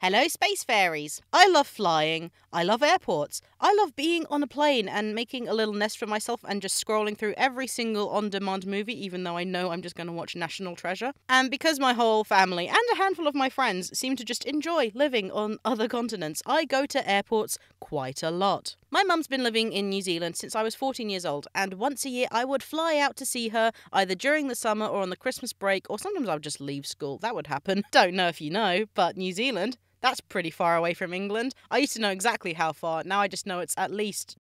Hello, space fairies. I love flying. I love airports. I love being on a plane and making a little nest for myself and just scrolling through every single on-demand movie, even though I know I'm just going to watch National Treasure. And because my whole family and a handful of my friends seem to just enjoy living on other continents, I go to airports quite a lot. My mum's been living in New Zealand since I was 14 years old, and once a year I would fly out to see her, either during the summer or on the Christmas break, or sometimes I would just leave school. That would happen. Don't know if you know, but New Zealand, that's pretty far away from England. I used to know exactly how far, now I just know it's at least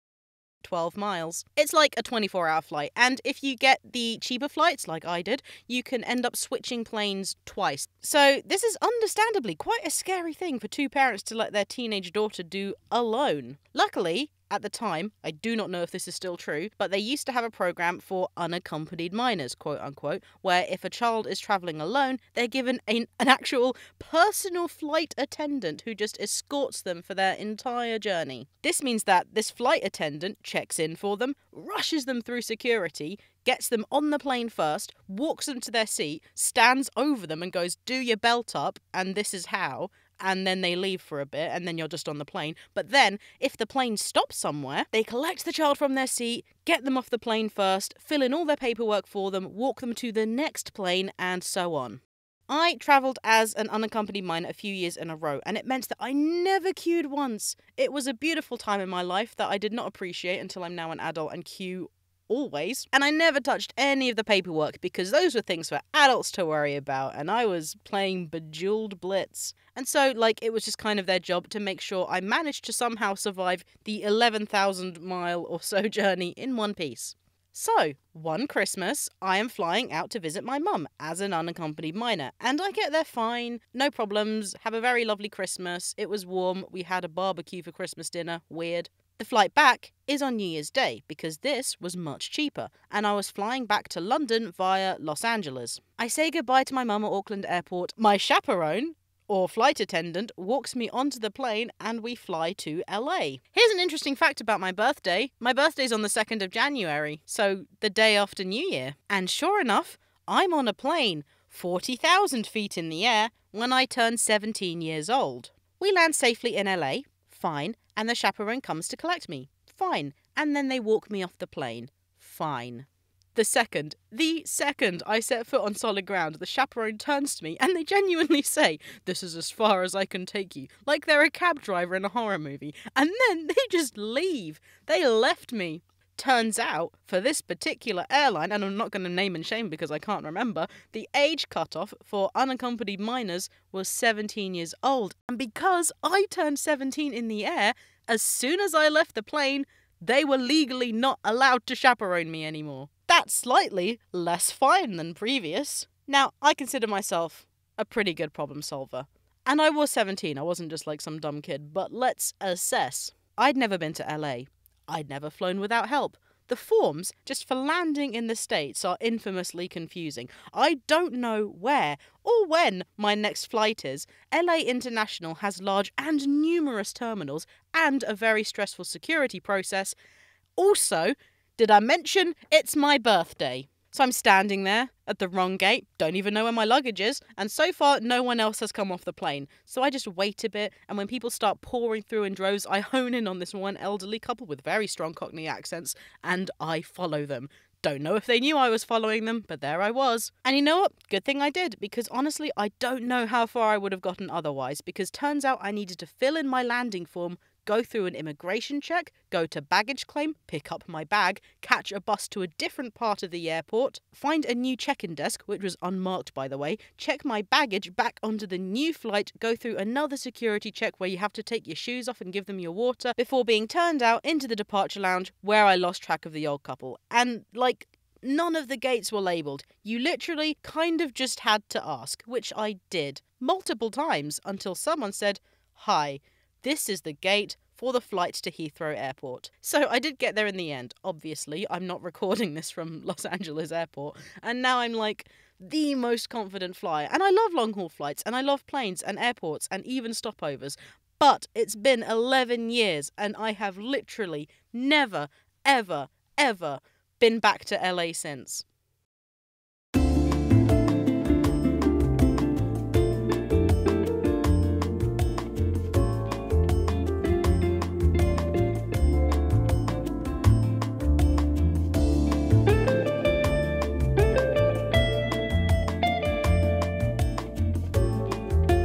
12 miles. It's like a 24-hour flight, and if you get the cheaper flights, like I did, you can end up switching planes twice. So this is understandably quite a scary thing for two parents to let their teenage daughter do alone. Luckily, at the time, I do not know if this is still true, but they used to have a program for unaccompanied minors, quote unquote, where if a child is traveling alone, they're given an actual personal flight attendant who just escorts them for their entire journey. This means that this flight attendant checks in for them, rushes them through security, gets them on the plane first, walks them to their seat, stands over them and goes, "Do your belt up, and this is how," and then they leave for a bit, and then you're just on the plane. But then, if the plane stops somewhere, they collect the child from their seat, get them off the plane first, fill in all their paperwork for them, walk them to the next plane, and so on. I travelled as an unaccompanied minor a few years in a row, and it meant that I never queued once. It was a beautiful time in my life that I did not appreciate until I'm now an adult and queue always. And I never touched any of the paperwork because those were things for adults to worry about, and I was playing Bejeweled Blitz. And so, it was just kind of their job to make sure I managed to somehow survive the 11,000 mile or so journey in one piece. So, one Christmas, I am flying out to visit my mum as an unaccompanied minor, and I get there fine, no problems, have a very lovely Christmas, it was warm, we had a barbecue for Christmas dinner, weird. The flight back is on New Year's Day, because this was much cheaper, and I was flying back to London via Los Angeles. I say goodbye to my mum at Auckland Airport. My chaperone, or flight attendant, walks me onto the plane and we fly to LA. Here's an interesting fact about my birthday. My birthday's on the 2nd of January, so the day after New Year. And sure enough, I'm on a plane, 40,000 feet in the air, when I turn 17 years old. We land safely in LA, fine, and the chaperone comes to collect me, fine, and then they walk me off the plane, fine. The second I set foot on solid ground, the chaperone turns to me and they genuinely say, "This is as far as I can take you," like they're a cab driver in a horror movie, and then they just leave. They left me. Turns out, for this particular airline, and I'm not going to name and shame because I can't remember, the age cutoff for unaccompanied minors was 17 years old. And because I turned 17 in the air, as soon as I left the plane, they were legally not allowed to chaperone me anymore. That's slightly less fine than previous. Now, I consider myself a pretty good problem solver. And I was 17, I wasn't just like some dumb kid, but let's assess. I'd never been to LA. I'd never flown without help. The forms, just for landing in the States, are infamously confusing. I don't know where or when my next flight is. LA International has large and numerous terminals and a very stressful security process. Also, did I mention it's my birthday? So I'm standing there at the wrong gate, don't even know where my luggage is, and so far no one else has come off the plane. So I just wait a bit, and when people start pouring through in droves, I hone in on this one elderly couple with very strong Cockney accents, and I follow them. Don't know if they knew I was following them, but there I was. And you know what? Good thing I did, because honestly, I don't know how far I would have gotten otherwise, because turns out I needed to fill in my landing form, go through an immigration check, go to baggage claim, pick up my bag, catch a bus to a different part of the airport, find a new check-in desk, which was unmarked by the way, check my baggage back onto the new flight, go through another security check where you have to take your shoes off and give them your water, before being turned out into the departure lounge where I lost track of the old couple. And none of the gates were labelled. You literally kind of just had to ask, which I did multiple times until someone said, "Hi, this is the gate for the flight to Heathrow Airport." So I did get there in the end. Obviously, I'm not recording this from Los Angeles Airport. And now I'm the most confident flyer. And I love long-haul flights, and I love planes and airports and even stopovers. But it's been 11 years, and I have literally never, ever, ever been back to LA since.